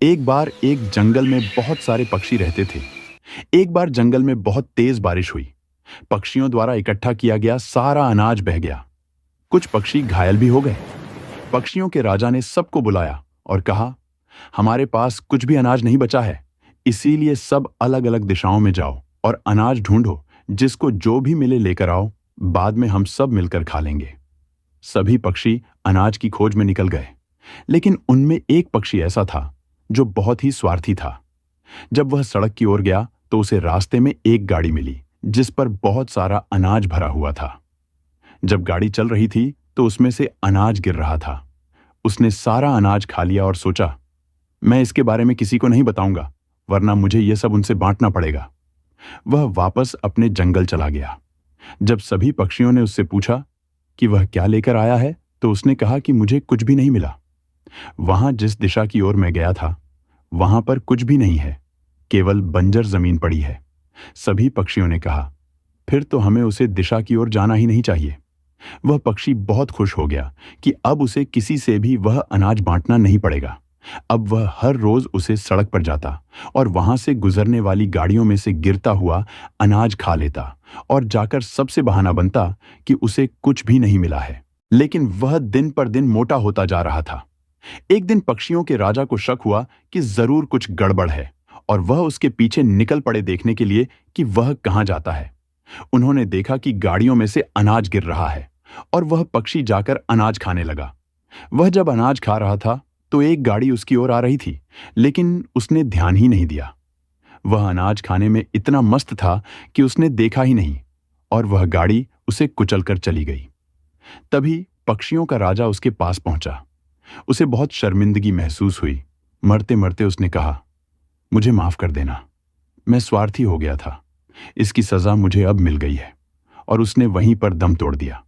एक बार एक जंगल में बहुत सारे पक्षी रहते थे। एक बार जंगल में बहुत तेज बारिश हुई। पक्षियों द्वारा इकट्ठा किया गया सारा अनाज बह गया। कुछ पक्षी घायल भी हो गए। पक्षियों के राजा ने सबको बुलाया और कहा, हमारे पास कुछ भी अनाज नहीं बचा है, इसीलिए सब अलग अलग दिशाओं में जाओ और अनाज ढूंढो। जिसको जो भी मिले लेकर आओ, बाद में हम सब मिलकर खा लेंगे। सभी पक्षी अनाज की खोज में निकल गए, लेकिन उनमें एक पक्षी ऐसा था जो बहुत ही स्वार्थी था। जब वह सड़क की ओर गया तो उसे रास्ते में एक गाड़ी मिली जिस पर बहुत सारा अनाज भरा हुआ था। जब गाड़ी चल रही थी तो उसमें से अनाज गिर रहा था। उसने सारा अनाज खा लिया और सोचा, मैं इसके बारे में किसी को नहीं बताऊंगा, वरना मुझे यह सब उनसे बांटना पड़ेगा। वह वापस अपने जंगल चला गया। जब सभी पक्षियों ने उससे पूछा कि वह क्या लेकर आया है, तो उसने कहा कि मुझे कुछ भी नहीं मिला। वहां जिस दिशा की ओर मैं गया था, वहां पर कुछ भी नहीं है, केवल बंजर जमीन पड़ी है। सभी पक्षियों ने कहा, फिर तो हमें उसे दिशा की ओर जाना ही नहीं चाहिए। वह पक्षी बहुत खुश हो गया कि अब उसे किसी से भी वह अनाज बांटना नहीं पड़ेगा। अब वह हर रोज उसे सड़क पर जाता और वहां से गुजरने वाली गाड़ियों में से गिरता हुआ अनाज खा लेता और जाकर सबसे बहाना बनता कि उसे कुछ भी नहीं मिला है। लेकिन वह दिन पर दिन मोटा होता जा रहा था। एक दिन पक्षियों के राजा को शक हुआ कि जरूर कुछ गड़बड़ है और वह उसके पीछे निकल पड़े देखने के लिए कि वह कहां जाता है। उन्होंने देखा कि गाड़ियों में से अनाज गिर रहा है और वह पक्षी जाकर अनाज खाने लगा। वह जब अनाज खा रहा था तो एक गाड़ी उसकी ओर आ रही थी, लेकिन उसने ध्यान ही नहीं दिया। वह अनाज खाने में इतना मस्त था कि उसने देखा ही नहीं और वह गाड़ी उसे कुचलकर चली गई। तभी पक्षियों का राजा उसके पास पहुंचा। उसे बहुत शर्मिंदगी महसूस हुई। मरते मरते उसने कहा, मुझे माफ कर देना, मैं स्वार्थी हो गया था। इसकी सजा मुझे अब मिल गई है। और उसने वहीं पर दम तोड़ दिया।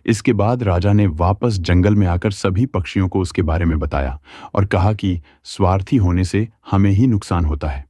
इसके बाद राजा ने वापस जंगल में आकर सभी पक्षियों को उसके बारे में बताया और कहा कि स्वार्थी होने से हमें ही नुकसान होता है।